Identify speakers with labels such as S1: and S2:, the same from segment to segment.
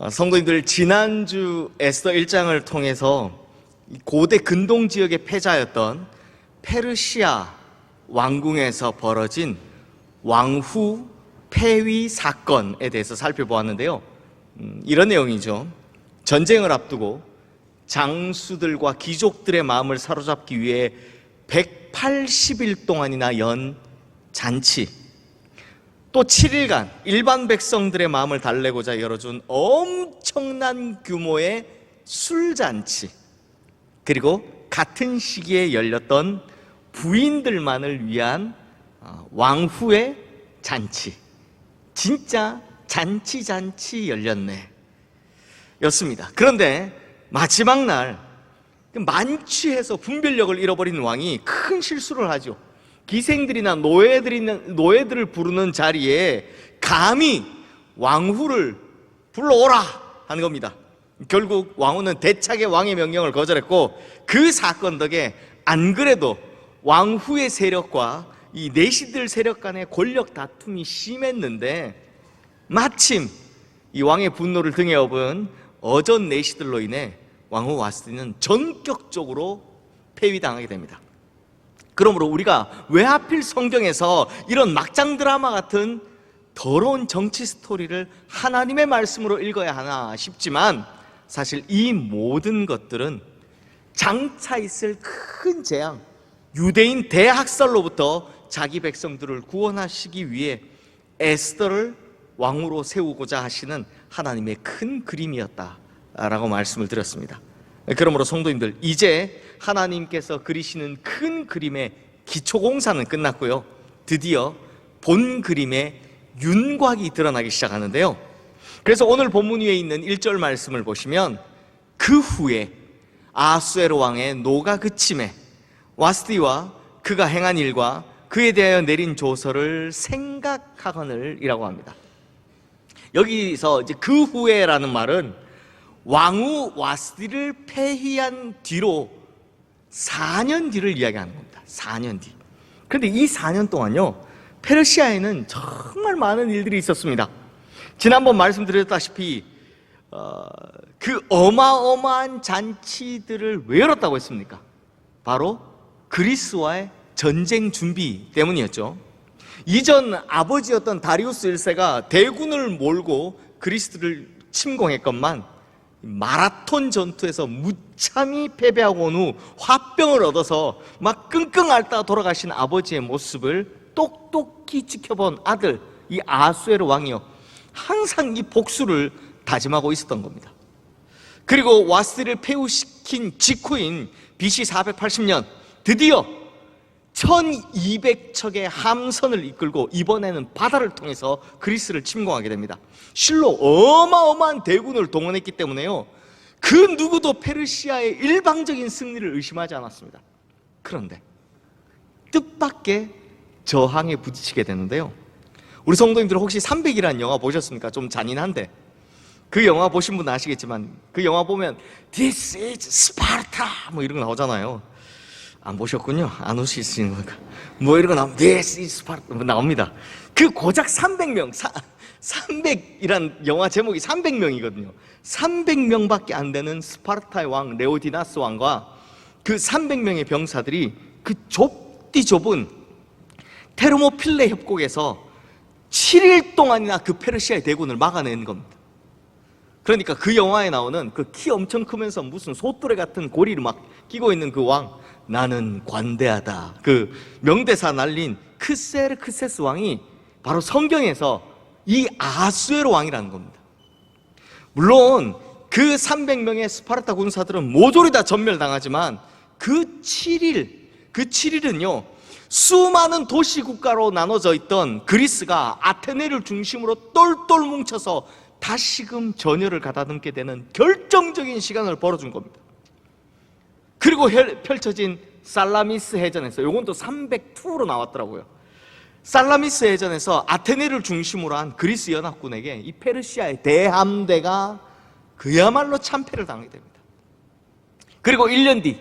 S1: 성도님들, 지난주 에스더 1장을 통해서 고대 근동 지역의 패자였던 페르시아 왕궁에서 벌어진 왕후 폐위 사건에 대해서 살펴보았는데요. 이런 내용이죠. 전쟁을 앞두고 장수들과 귀족들의 마음을 사로잡기 위해 180일 동안이나 연 잔치, 또 7일간 일반 백성들의 마음을 달래고자 열어준 엄청난 규모의 술잔치, 그리고 같은 시기에 열렸던 부인들만을 위한 왕후의 잔치, 진짜 잔치 열렸네 였습니다. 그런데 마지막 날 만취해서 분별력을 잃어버린 왕이 큰 실수를 하죠. 기생들이나 노예들을 부르는 자리에 감히 왕후를 불러오라 하는 겁니다. 결국 왕후는 대차게 왕의 명령을 거절했고, 그 사건 덕에 안 그래도 왕후의 세력과 이 내시들 세력 간의 권력 다툼이 심했는데, 마침 이 왕의 분노를 등에 업은 어전 내시들로 인해 왕후 와스티는 전격적으로 폐위당하게 됩니다. 그러므로 우리가 왜 하필 성경에서 이런 막장 드라마 같은 더러운 정치 스토리를 하나님의 말씀으로 읽어야 하나 싶지만, 사실 이 모든 것들은 장차 있을 큰 재앙, 유대인 대학살로부터 자기 백성들을 구원하시기 위해 에스더를 왕으로 세우고자 하시는 하나님의 큰 그림이었다라고 말씀을 드렸습니다. 그러므로 성도님들, 이제 하나님께서 그리시는 큰 그림의 기초공사는 끝났고요, 드디어 본 그림의 윤곽이 드러나기 시작하는데요. 그래서 오늘 본문 위에 있는 1절 말씀을 보시면, 그 후에 아하수에로 왕의 노가 그침에 와스티와 그가 행한 일과 그에 대하여 내린 조서를 생각하거늘 이라고 합니다. 여기서 이제 그 후에라는 말은 왕후 와스티를 폐위한 뒤로 4년 뒤를 이야기하는 겁니다. 4년 뒤. 그런데 이 4년 동안요, 페르시아에는 정말 많은 일들이 있었습니다. 지난번 말씀드렸다시피 그 어마어마한 잔치들을 왜 열었다고 했습니까? 바로 그리스와의 전쟁 준비 때문이었죠. 이전 아버지였던 다리우스 1세가 대군을 몰고 그리스를 침공했건만 마라톤 전투에서 무참히 패배하고 온 후 화병을 얻어서 막 끙끙 앓다 돌아가신 아버지의 모습을 똑똑히 지켜본 아들, 이 아하수에로 왕이요, 항상 이 복수를 다짐하고 있었던 겁니다. 그리고 와스티를 폐위시킨 직후인 BC 480년 드디어 1200척의 함선을 이끌고 이번에는 바다를 통해서 그리스를 침공하게 됩니다. 실로 어마어마한 대군을 동원했기 때문에요, 그 누구도 페르시아의 일방적인 승리를 의심하지 않았습니다. 그런데 뜻밖의 저항에 부딪히게 되는데요. 우리 성도님들 혹시 300이라는 영화 보셨습니까? 좀 잔인한데, 그 영화 보신 분은 아시겠지만, 그 영화 보면 This is Sparta 뭐 이런 거 나오잖아요. 안 보셨군요. 안 오시는 건가? 뭐 이런 거 나오면 This is Sparta 뭐 나옵니다. 그 고작 300명, 300이란 영화 제목이 300명이거든요. 300명밖에 안 되는 스파르타의 왕 레오디나스 왕과 그 300명의 병사들이 그 좁은 테르모필레 협곡에서 7일 동안이나 그 페르시아의 대군을 막아낸 겁니다. 그러니까 그 영화에 나오는 그 키 엄청 크면서 무슨 소뚜레 같은 고리를 막 끼고 있는 그 왕, 나는 관대하다, 그 명대사 날린 크세르크세스 왕이 바로 성경에서 이 아하수에로 왕이라는 겁니다. 물론 그 300명의 스파르타 군사들은 모조리 다 전멸당하지만 그 7일은요 수많은 도시 국가로 나눠져 있던 그리스가 아테네를 중심으로 똘똘 뭉쳐서 다시금 전열을 가다듬게 되는 결정적인 시간을 벌어준 겁니다. 그리고 펼쳐진 살라미스 해전에서, 요건 또 302로 나왔더라고요. 살라미스 해전에서 아테네를 중심으로 한 그리스 연합군에게 이 페르시아의 대함대가 그야말로 참패를 당하게 됩니다. 그리고 1년 뒤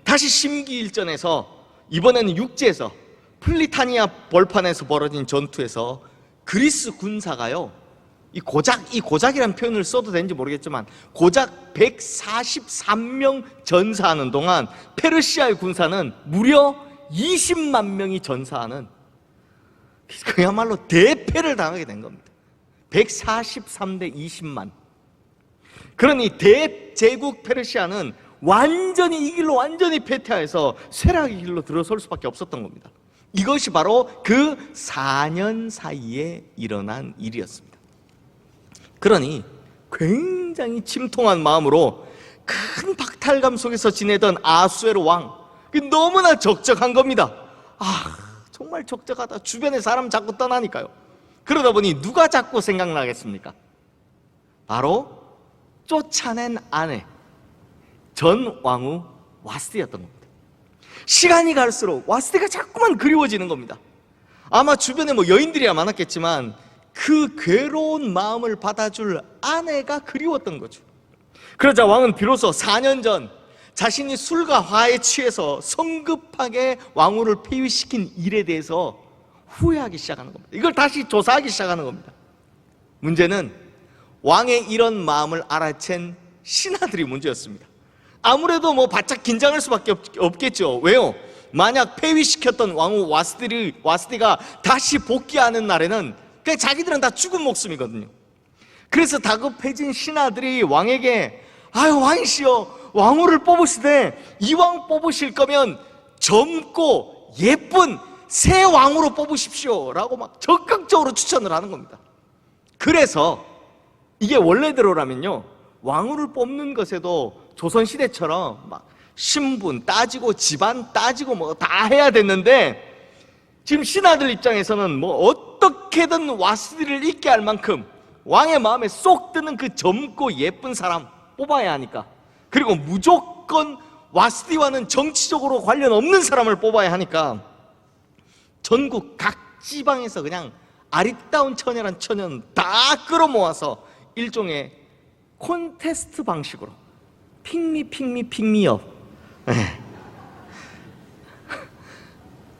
S1: 다시 심기일전에서, 이번에는 육지에서 플리타니아 벌판에서 벌어진 전투에서 그리스 군사가요 이 고작이라는 표현을 써도 되는지 모르겠지만 고작 143명 전사하는 동안 페르시아의 군사는 무려 20만 명이 전사하는, 그야말로 대패를 당하게 된 겁니다. 143대 20만. 그러니 대제국 페르시아는 완전히 이 길로 완전히 패퇴해서 쇠락의 길로 들어설 수밖에 없었던 겁니다. 이것이 바로 그 4년 사이에 일어난 일이었습니다. 그러니 굉장히 침통한 마음으로 큰 박탈감 속에서 지내던 아수에로 왕, 너무나 적적한 겁니다. 정말 적적하다. 주변에 사람 자꾸 떠나니까요. 그러다 보니 누가 자꾸 생각나겠습니까? 바로 쫓아낸 아내 전 왕후 와스티였던 겁니다. 시간이 갈수록 와스티가 자꾸만 그리워지는 겁니다. 아마 주변에 여인들이야 많았겠지만 그 괴로운 마음을 받아줄 아내가 그리웠던 거죠. 그러자 왕은 비로소 4년 전 자신이 술과 화에 취해서 성급하게 왕후를 폐위시킨 일에 대해서 후회하기 시작하는 겁니다. 이걸 다시 조사하기 시작하는 겁니다. 문제는 왕의 이런 마음을 알아챈 신하들이 문제였습니다. 아무래도 바짝 긴장할 수밖에 없겠죠. 왜요? 만약 폐위시켰던 왕후 와스티가 다시 복귀하는 날에는 자기들은 다 죽은 목숨이거든요. 그래서 다급해진 신하들이 왕에게 왕이시여, 왕후를 뽑으시되 이왕 뽑으실 거면 젊고 예쁜 새 왕후로 뽑으십시오 라고 적극적으로 추천을 하는 겁니다. 그래서 이게 원래대로라면요, 왕후를 뽑는 것에도 조선시대처럼 신분 따지고 집안 따지고 다 해야 됐는데, 지금 신하들 입장에서는 어떻게든 와스티를 잊게 할 만큼 왕의 마음에 쏙 드는 그 젊고 예쁜 사람 뽑아야 하니까, 그리고 무조건 와스티와는 정치적으로 관련 없는 사람을 뽑아야 하니까 전국 각 지방에서 그냥 아리따운 처녀란 처녀는 다 끌어모아서 일종의 콘테스트 방식으로 픽미업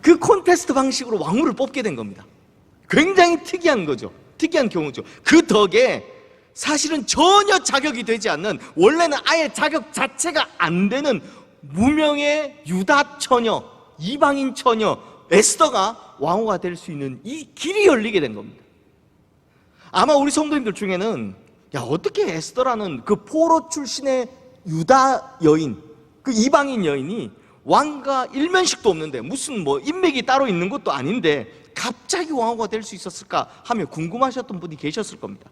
S1: 그 콘테스트 방식으로 왕후를 뽑게 된 겁니다. 굉장히 특이한 거죠. 특이한 경우죠. 그 덕에 사실은 전혀 자격이 되지 않는, 원래는 아예 자격 자체가 안 되는 무명의 유다 처녀, 이방인 처녀 에스더가 왕후가 될 수 있는 이 길이 열리게 된 겁니다. 아마 우리 성도님들 중에는 어떻게 에스더라는 그 포로 출신의 유다 여인, 그 이방인 여인이 왕과 일면식도 없는데 무슨 인맥이 따로 있는 것도 아닌데 갑자기 왕후가 될 수 있었을까 하며 궁금하셨던 분이 계셨을 겁니다.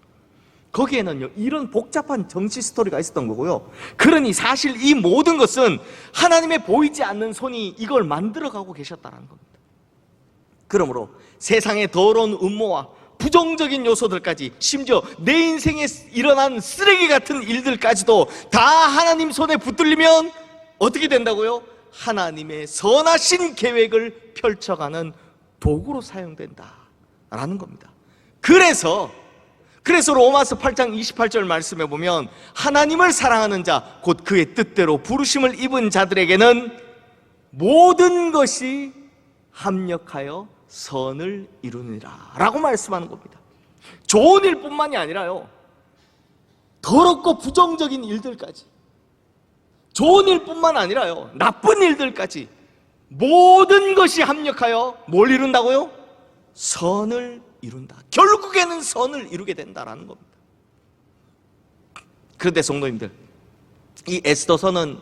S1: 거기에는요, 이런 복잡한 정치 스토리가 있었던 거고요. 그러니 사실 이 모든 것은 하나님의 보이지 않는 손이 이걸 만들어가고 계셨다는 겁니다. 그러므로 세상의 더러운 음모와 부정적인 요소들까지, 심지어 내 인생에 일어난 쓰레기 같은 일들까지도 다 하나님 손에 붙들리면 어떻게 된다고요? 하나님의 선하신 계획을 펼쳐가는 도구로 사용된다라는 겁니다. 그래서 로마서 8장 28절 말씀에 보면 하나님을 사랑하는 자, 곧 그의 뜻대로 부르심을 입은 자들에게는 모든 것이 합력하여 선을 이루니라 라고 말씀하는 겁니다. 좋은 일뿐만이 아니라요, 더럽고 부정적인 일들까지, 좋은 일뿐만 아니라요, 나쁜 일들까지 모든 것이 합력하여 뭘 이룬다고요? 선을 이룬다. 결국에는 선을 이루게 된다라는 겁니다. 그런데 성도님들, 이 에스더서는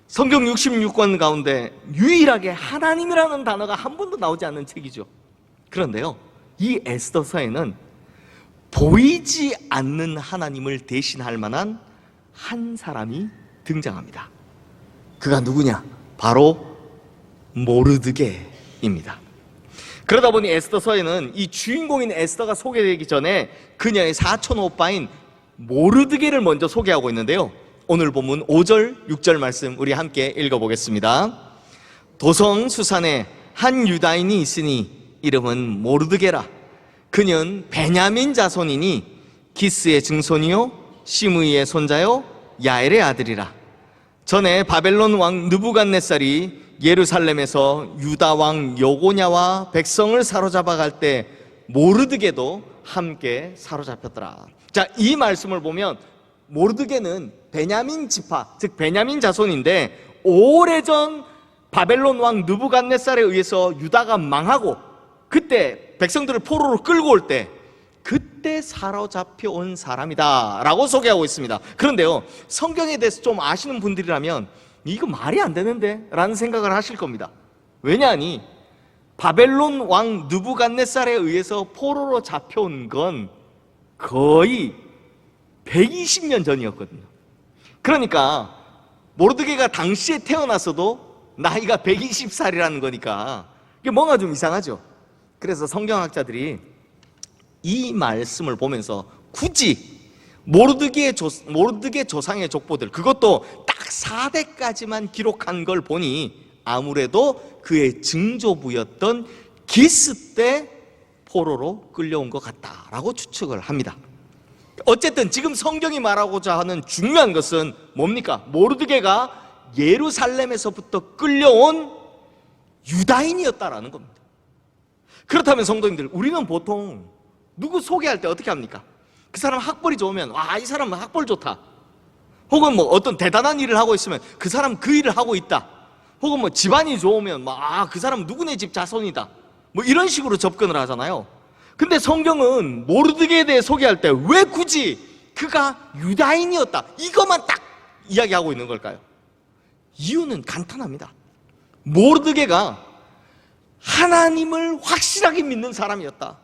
S1: 성경 66권 가운데 유일하게 하나님이라는 단어가 한 번도 나오지 않는 책이죠. 그런데요, 이 에스더서에는 보이지 않는 하나님을 대신할 만한 한 사람이 등장합니다. 그가 누구냐? 바로 모르드게입니다. 그러다 보니 에스더서에는 이 주인공인 에스더가 소개되기 전에 그녀의 사촌 오빠인 모르드게를 먼저 소개하고 있는데요, 오늘 본문 5절, 6절 말씀 우리 함께 읽어보겠습니다. 도성 수산에 한 유다인이 있으니 이름은 모르드게라. 그는 베냐민 자손이니 기스의 증손이요 시므이의 손자요 야엘의 아들이라. 전에 바벨론 왕 느부갓네살이 예루살렘에서 유다 왕 여고냐와 백성을 사로잡아 갈 때 모르드게도 함께 사로잡혔더라. 자, 이 말씀을 보면 모르드게는 베냐민 지파, 즉 베냐민 자손인데 오래전 바벨론 왕 느부갓네살에 의해서 유다가 망하고 그때 백성들을 포로로 끌고 올 때 그때 사로잡혀 온 사람이다 라고 소개하고 있습니다. 그런데요, 성경에 대해서 좀 아시는 분들이라면 이거 말이 안 되는데 라는 생각을 하실 겁니다. 왜냐하니 바벨론 왕 느부갓네살에 의해서 포로로 잡혀온 건 거의 120년 전이었거든요. 그러니까 모르드게가 당시에 태어났어도 나이가 120살이라는 거니까 이게 뭔가 좀 이상하죠. 그래서 성경학자들이 이 말씀을 보면서 굳이 모르드게 조상의 족보들, 그것도 딱 4대까지만 기록한 걸 보니 아무래도 그의 증조부였던 기스 때 포로로 끌려온 것 같다라고 추측을 합니다. 어쨌든 지금 성경이 말하고자 하는 중요한 것은 뭡니까? 모르드게가 예루살렘에서부터 끌려온 유다인이었다라는 겁니다. 그렇다면 성도님들, 우리는 보통 누구 소개할 때 어떻게 합니까? 그 사람 학벌이 좋으면 와, 이 사람은 학벌 좋다. 혹은 뭐 어떤 대단한 일을 하고 있으면 그 사람 그 일을 하고 있다. 혹은 뭐 집안이 좋으면 막 그 사람 누구네 집 자손이다. 뭐 이런 식으로 접근을 하잖아요. 근데 성경은 모르드게에 대해 소개할 때 왜 굳이 그가 유다인이었다 이것만 딱 이야기하고 있는 걸까요? 이유는 간단합니다. 모르드게가 하나님을 확실하게 믿는 사람이었다.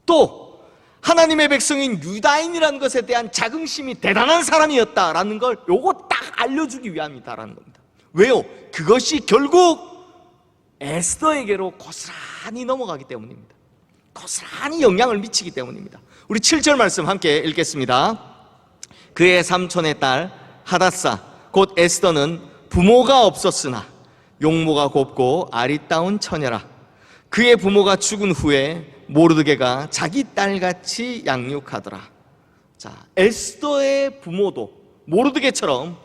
S1: 또 하나님의 백성인 유다인이라는 것에 대한 자긍심이 대단한 사람이었다라는 걸 요거 딱 알려주기 위함이다라는 겁니다. 왜요? 그것이 결국 에스더에게로 고스란히 넘어가기 때문입니다. 고스란히 영향을 미치기 때문입니다. 우리 7절 말씀 함께 읽겠습니다. 그의 삼촌의 딸 하닷사 곧 에스더는 부모가 없었으나 용모가 곱고 아리따운 처녀라. 그의 부모가 죽은 후에 모르드게가 자기 딸같이 양육하더라. 자, 에스더의 부모도 모르드게처럼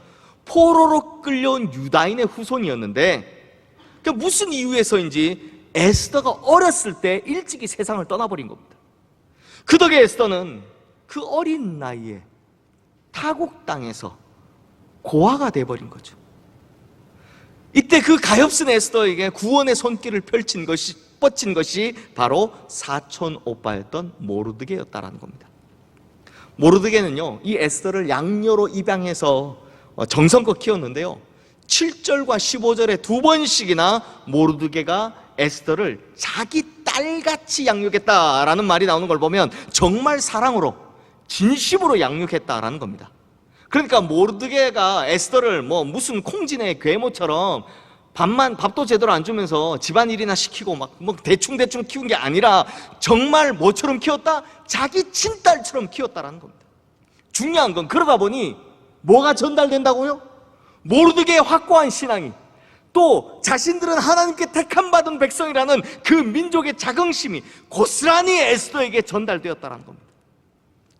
S1: 포로로 끌려온 유다인의 후손이었는데 그 무슨 이유에서인지 에스더가 어렸을 때 일찍이 세상을 떠나버린 겁니다. 그 덕에 에스더는 그 어린 나이에 타국 땅에서 고아가 돼버린 거죠. 이때 그 가엾은 에스더에게 구원의 손길을 뻗친 것이 바로 사촌 오빠였던 모르드게였다라는 겁니다. 모르드게는요, 이 에스더를 양녀로 입양해서 정성껏 키웠는데요, 7절과 15절에 2번씩이나 모르드게가 에스더를 자기 딸같이 양육했다라는 말이 나오는 걸 보면 정말 사랑으로 진심으로 양육했다라는 겁니다. 그러니까 모르드게가 에스더를 뭐 무슨 콩진의 괴모처럼 밥도 제대로 안 주면서 집안일이나 시키고 막 뭐 대충 키운 게 아니라 정말 뭐처럼 키웠다? 자기 친딸처럼 키웠다라는 겁니다. 중요한 건 그러다 보니 뭐가 전달된다고요? 모르드게의 확고한 신앙이, 또 자신들은 하나님께 택함받은 백성이라는 그 민족의 자긍심이 고스란히 에스더에게 전달되었다는 겁니다.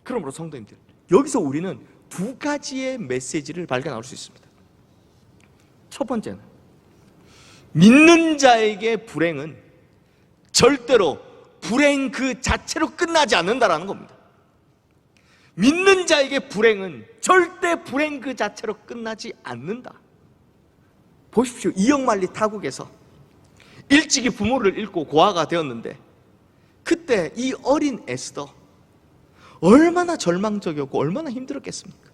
S1: 그러므로 성도님들, 여기서 우리는 2가지의 메시지를 발견할 수 있습니다. 첫 번째는 믿는 자에게 불행은 절대로 불행 그 자체로 끝나지 않는다는 겁니다. 믿는 자에게 불행은 절대 불행 그 자체로 끝나지 않는다. 보십시오. 이역만리 타국에서 일찍이 부모를 잃고 고아가 되었는데 그때 이 어린 에스더 얼마나 절망적이었고 얼마나 힘들었겠습니까?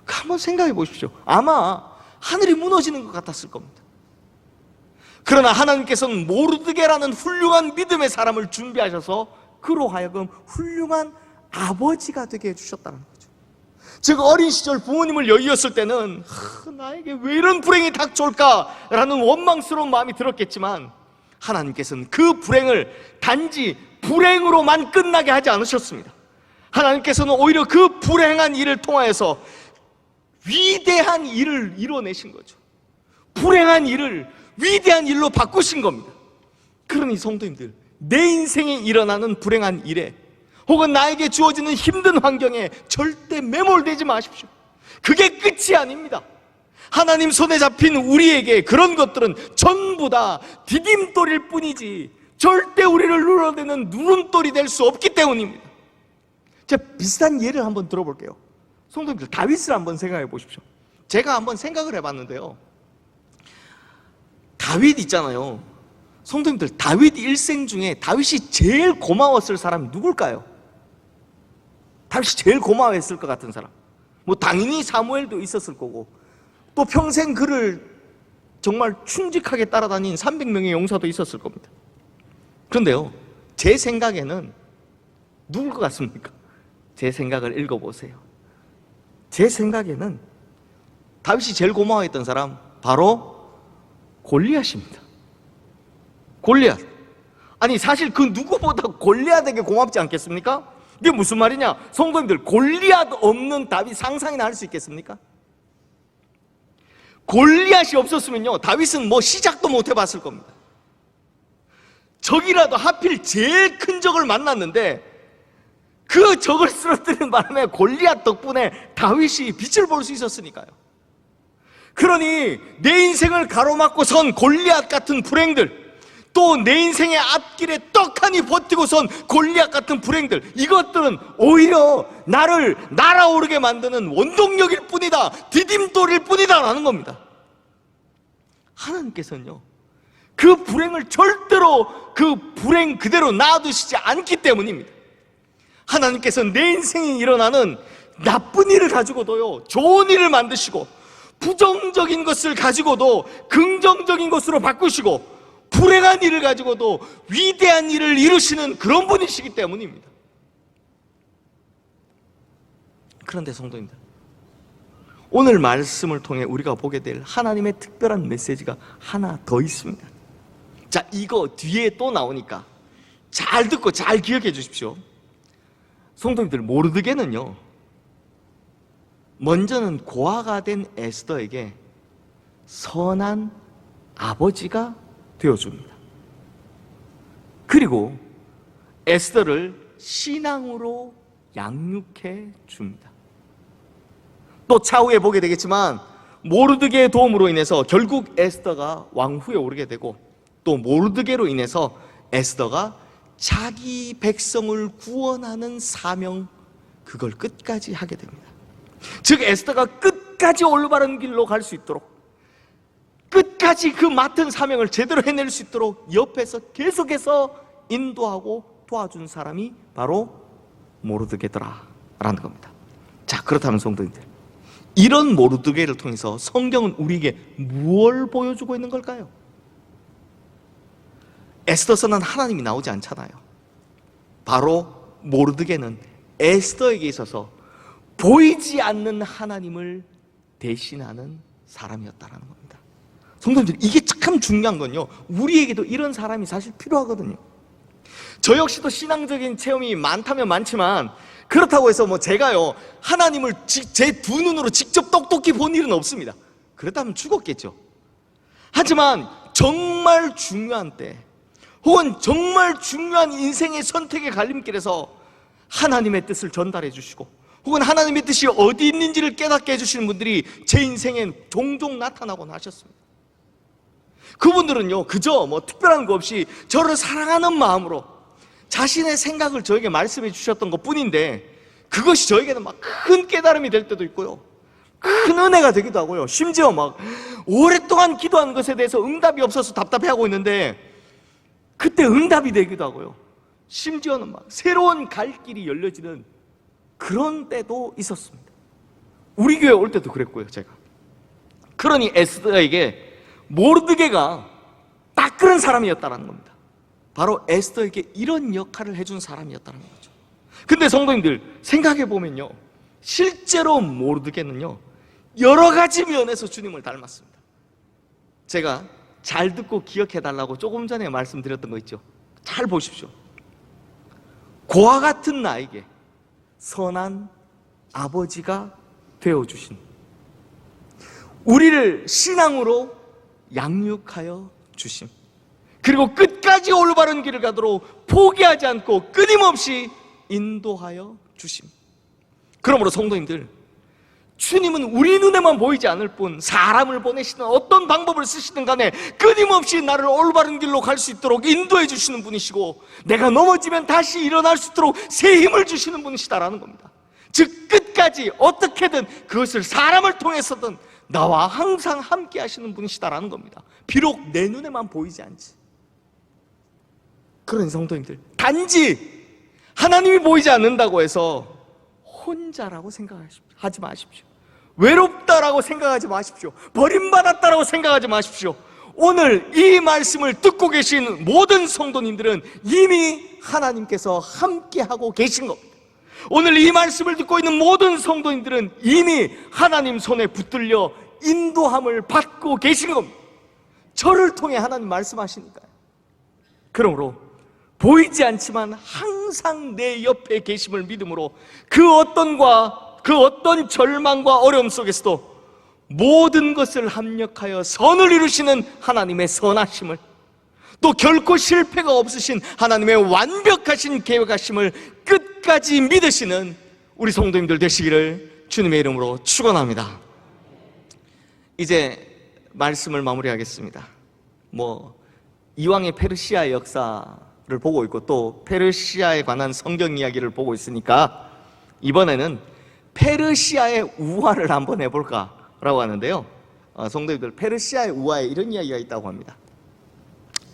S1: 한번 생각해 보십시오. 아마 하늘이 무너지는 것 같았을 겁니다. 그러나 하나님께서는 모르드게라는 훌륭한 믿음의 사람을 준비하셔서 그로 하여금 훌륭한 아버지가 되게 해주셨다는 거죠. 즉 어린 시절 부모님을 여의었을 때는 나에게 왜 이런 불행이 닥쳐올까라는 원망스러운 마음이 들었겠지만 하나님께서는 그 불행을 단지 불행으로만 끝나게 하지 않으셨습니다. 하나님께서는 오히려 그 불행한 일을 통하여서 위대한 일을 이뤄내신 거죠. 불행한 일을 위대한 일로 바꾸신 겁니다. 그러니 성도님들, 내 인생에 일어나는 불행한 일에 혹은 나에게 주어지는 힘든 환경에 절대 매몰되지 마십시오. 그게 끝이 아닙니다. 하나님 손에 잡힌 우리에게 그런 것들은 전부 다 디딤돌일 뿐이지 절대 우리를 눌러대는 누름돌이 될 수 없기 때문입니다. 제가 비슷한 예를 한번 들어볼게요. 성도님들, 다윗을 한번 생각해 보십시오. 제가 한번 생각을 해봤는데요, 다윗 있잖아요. 성도님들, 다윗 일생 중에 다윗이 제일 고마웠을 사람이 누굴까요? 다윗이 제일 고마워했을 것 같은 사람, 뭐 당연히 사무엘도 있었을 거고, 또 평생 그를 정말 충직하게 따라다닌 300명의 용사도 있었을 겁니다. 그런데요, 제 생각에는 누굴 것 같습니까? 제 생각을 읽어보세요. 제 생각에는 다윗이 제일 고마워했던 사람, 바로 골리앗입니다. 골리앗. 아니, 사실 그 누구보다 골리앗에게 고맙지 않겠습니까? 이게 무슨 말이냐? 성도님들, 골리앗 없는 다윗 상상이나 할 수 있겠습니까? 골리앗이 없었으면요, 다윗은 뭐 시작도 못 해봤을 겁니다. 적이라도 하필 제일 큰 적을 만났는데 그 적을 쓰러뜨리는 바람에 골리앗 덕분에 다윗이 빛을 볼 수 있었으니까요. 그러니 내 인생을 가로막고 선 골리앗 같은 불행들, 또 내 인생의 앞길에 떡하니 버티고 선 골리앗 같은 불행들, 이것들은 오히려 나를 날아오르게 만드는 원동력일 뿐이다, 디딤돌일 뿐이다 라는 겁니다. 하나님께서는요, 그 불행을 절대로 그 불행 그대로 놔두시지 않기 때문입니다. 하나님께서는 내 인생에 일어나는 나쁜 일을 가지고도요, 좋은 일을 만드시고, 부정적인 것을 가지고도 긍정적인 것으로 바꾸시고, 불행한 일을 가지고도 위대한 일을 이루시는 그런 분이시기 때문입니다. 그런데 성도님들, 오늘 말씀을 통해 우리가 보게 될 하나님의 특별한 메시지가 하나 더 있습니다. 자, 이거 뒤에 또 나오니까 잘 듣고 잘 기억해 주십시오. 성도님들, 모르드게는요, 먼저는 고아가 된 에스더에게 선한 아버지가 되어줍니다. 그리고 에스더를 신앙으로 양육해 줍니다. 또 차후에 보게 되겠지만 모르드게의 도움으로 인해서 결국 에스더가 왕후에 오르게 되고, 또 모르드게로 인해서 에스더가 자기 백성을 구원하는 사명, 그걸 끝까지 하게 됩니다. 즉 에스더가 끝까지 올바른 길로 갈 수 있도록, 끝까지 그 맡은 사명을 제대로 해낼 수 있도록 옆에서 계속해서 인도하고 도와준 사람이 바로 모르드게더라라는 겁니다. 자, 그렇다면 성도님들, 이런 모르드게를 통해서 성경은 우리에게 무엇을 보여주고 있는 걸까요? 에스더서는 하나님이 나오지 않잖아요. 바로 모르드게는 에스더에게 있어서 보이지 않는 하나님을 대신하는 사람이었다는 겁니다. 성도님들, 이게 참 중요한 건요, 우리에게도 이런 사람이 사실 필요하거든요. 저 역시도 신앙적인 체험이 많다면 많지만, 그렇다고 해서 뭐 제가요 하나님을 제 두 눈으로 직접 똑똑히 본 일은 없습니다. 그렇다면 죽었겠죠. 하지만 정말 중요한 때, 혹은 정말 중요한 인생의 선택의 갈림길에서 하나님의 뜻을 전달해 주시고, 혹은 하나님의 뜻이 어디 있는지를 깨닫게 해주시는 분들이 제 인생엔 종종 나타나곤 하셨습니다. 그분들은요, 그저 뭐 특별한 거 없이 저를 사랑하는 마음으로 자신의 생각을 저에게 말씀해 주셨던 것 뿐인데, 그것이 저에게는 막 큰 깨달음이 될 때도 있고요, 큰 은혜가 되기도 하고요, 심지어 막 오랫동안 기도한 것에 대해서 응답이 없어서 답답해하고 있는데 그때 응답이 되기도 하고요, 심지어는 막 새로운 갈 길이 열려지는 그런 때도 있었습니다. 우리 교회 올 때도 그랬고요, 제가. 그러니 에스더에게 모르드게가 딱 그런 사람이었다는 겁니다. 바로 에스더에게 이런 역할을 해준 사람이었다는 거죠. 근데 성도님들, 생각해 보면요, 실제로 모르드게는요 여러 가지 면에서 주님을 닮았습니다. 제가 잘 듣고 기억해 달라고 조금 전에 말씀드렸던 거 있죠. 잘 보십시오. 고아 같은 나에게 선한 아버지가 되어주신, 우리를 신앙으로 양육하여 주심, 그리고 끝까지 올바른 길을 가도록 포기하지 않고 끊임없이 인도하여 주심. 그러므로 성도님들, 주님은 우리 눈에만 보이지 않을 뿐 사람을 보내시든 어떤 방법을 쓰시든 간에 끊임없이 나를 올바른 길로 갈 수 있도록 인도해 주시는 분이시고, 내가 넘어지면 다시 일어날 수 있도록 새 힘을 주시는 분이시다라는 겁니다. 즉 끝까지 어떻게든 그것을 사람을 통해서든 나와 항상 함께 하시는 분이시다라는 겁니다. 비록 내 눈에만 보이지 않지. 그런 성도님들, 단지 하나님이 보이지 않는다고 해서 혼자라고 생각하지 마십시오. 외롭다라고 생각하지 마십시오. 버림받았다라고 생각하지 마십시오. 오늘 이 말씀을 듣고 계신 모든 성도님들은 이미 하나님께서 함께하고 계신 겁니다. 오늘 이 말씀을 듣고 있는 모든 성도님들은 이미 하나님 손에 붙들려 인도함을 받고 계신 겁니다. 저를 통해 하나님 말씀하시니까요. 그러므로 보이지 않지만 항상 내 옆에 계심을 믿음으로 그 어떤 절망과 어려움 속에서도 모든 것을 합력하여 선을 이루시는 하나님의 선하심을, 또 결코 실패가 없으신 하나님의 완벽하신 계획하심을 끝까지 믿으시는 우리 성도님들 되시기를 주님의 이름으로 축원합니다. 이제 말씀을 마무리하겠습니다. 이왕의 페르시아의 역사를 보고 있고 또 페르시아에 관한 성경 이야기를 보고 있으니까 이번에는 페르시아의 우화를 한번 해볼까라고 하는데요. 성도님들, 페르시아의 우화에 이런 이야기가 있다고 합니다.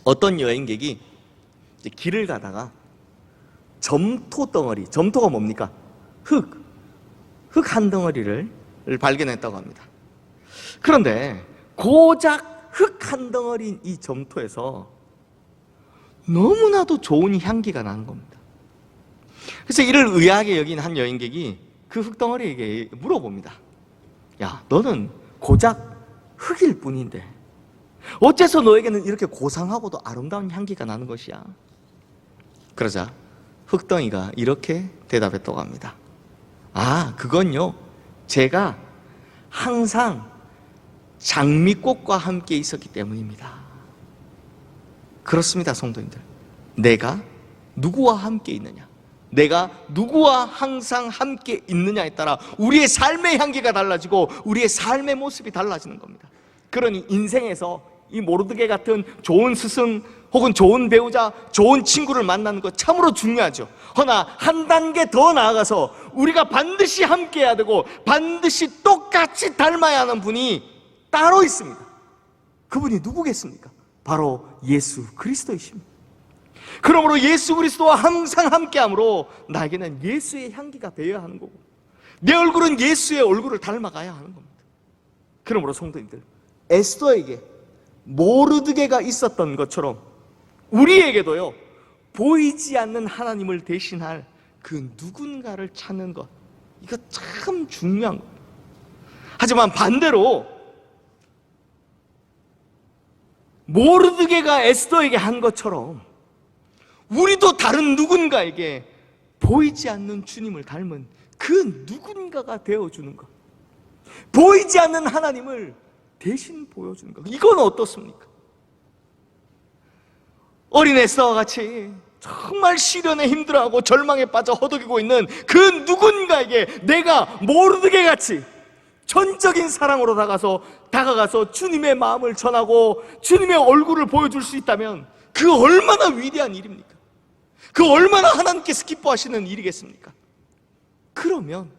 S1: 어떤 여행객이 길을 가다가 점토 덩어리, 점토가 뭡니까? 흙 한 덩어리를 발견했다고 합니다. 그런데 고작 흙 한 덩어리인 이 점토에서 너무나도 좋은 향기가 나는 겁니다. 그래서 이를 의아하게 여긴 한 여행객이 그 흙덩어리에게 물어봅니다. 야, 너는 고작 흙일 뿐인데 어째서 너에게는 이렇게 고상하고도 아름다운 향기가 나는 것이야? 그러자 흙덩이가 이렇게 대답했다고 합니다. 그건요, 제가 항상 장미꽃과 함께 있었기 때문입니다. 그렇습니다, 성도님들. 내가 누구와 함께 있느냐, 내가 누구와 항상 함께 있느냐에 따라 우리의 삶의 향기가 달라지고 우리의 삶의 모습이 달라지는 겁니다. 그러니 인생에서 이 모르드게 같은 좋은 스승 혹은 좋은 배우자, 좋은 친구를 만나는 것 참으로 중요하죠. 허나 한 단계 더 나아가서 우리가 반드시 함께 해야 되고 반드시 똑같이 닮아야 하는 분이 따로 있습니다. 그분이 누구겠습니까? 바로 예수 그리스도이십니다. 그러므로 예수 그리스도와 항상 함께함으로 나에게는 예수의 향기가 되어야 하는 거고 내 얼굴은 예수의 얼굴을 닮아가야 하는 겁니다. 그러므로 성도님들, 에스더에게 모르드게가 있었던 것처럼 우리에게도요, 보이지 않는 하나님을 대신할 그 누군가를 찾는 것, 이거 참 중요한 겁니다. 하지만 반대로 모르드게가 에스더에게 한 것처럼 우리도 다른 누군가에게 보이지 않는 주님을 닮은 그 누군가가 되어주는 것, 보이지 않는 하나님을 대신 보여주는 것, 이건 어떻습니까? 어린 에스더와 같이 정말 시련에 힘들어하고 절망에 빠져 허덕이고 있는 그 누군가에게 내가 모르드게 같이 전적인 사랑으로 다가가서 주님의 마음을 전하고 주님의 얼굴을 보여줄 수 있다면 그 얼마나 위대한 일입니까? 그 얼마나 하나님께서 기뻐하시는 일이겠습니까? 그러면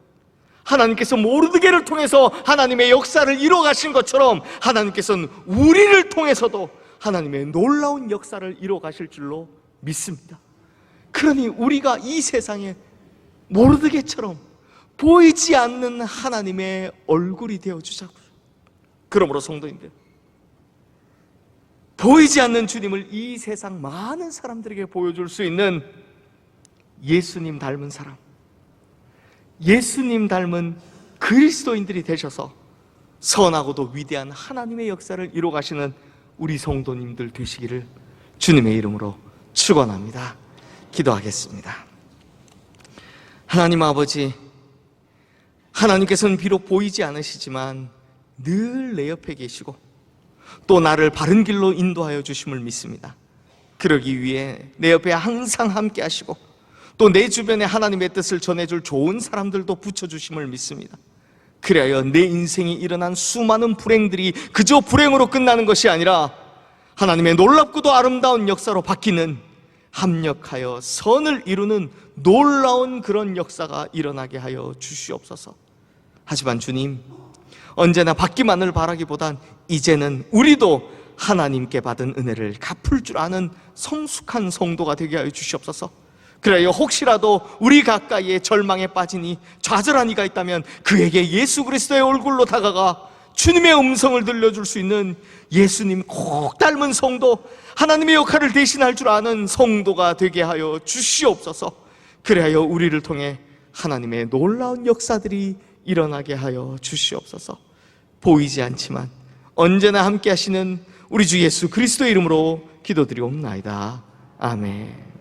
S1: 하나님께서 모르드게를 통해서 하나님의 역사를 이뤄가신 것처럼 하나님께서는 우리를 통해서도 하나님의 놀라운 역사를 이뤄가실 줄로 믿습니다. 그러니 우리가 이 세상에 모르드게처럼 보이지 않는 하나님의 얼굴이 되어주자고요. 그러므로 성도님들, 보이지 않는 주님을 이 세상 많은 사람들에게 보여줄 수 있는 예수님 닮은 사람, 예수님 닮은 그리스도인들이 되셔서 선하고도 위대한 하나님의 역사를 이뤄가시는 우리 성도님들 되시기를 주님의 이름으로 축원합니다. 기도하겠습니다. 하나님 아버지, 하나님께서는 비록 보이지 않으시지만 늘 내 옆에 계시고 또 나를 바른 길로 인도하여 주심을 믿습니다. 그러기 위해 내 옆에 항상 함께 하시고 또 내 주변에 하나님의 뜻을 전해줄 좋은 사람들도 붙여주심을 믿습니다. 그래야 내 인생에 일어난 수많은 불행들이 그저 불행으로 끝나는 것이 아니라 하나님의 놀랍고도 아름다운 역사로 바뀌는, 합력하여 선을 이루는 놀라운 그런 역사가 일어나게 하여 주시옵소서. 하지만 주님, 언제나 받기만을 바라기보단 이제는 우리도 하나님께 받은 은혜를 갚을 줄 아는 성숙한 성도가 되게 하여 주시옵소서. 그래요, 혹시라도 우리 가까이에 절망에 빠지니 좌절한 이가 있다면 그에게 예수 그리스도의 얼굴로 다가가 주님의 음성을 들려줄 수 있는, 예수님 꼭 닮은 성도, 하나님의 역할을 대신할 줄 아는 성도가 되게 하여 주시옵소서. 그래야 우리를 통해 하나님의 놀라운 역사들이 일어나게 하여 주시옵소서. 보이지 않지만 언제나 함께 하시는 우리 주 예수 그리스도의 이름으로 기도드리옵나이다. 아멘.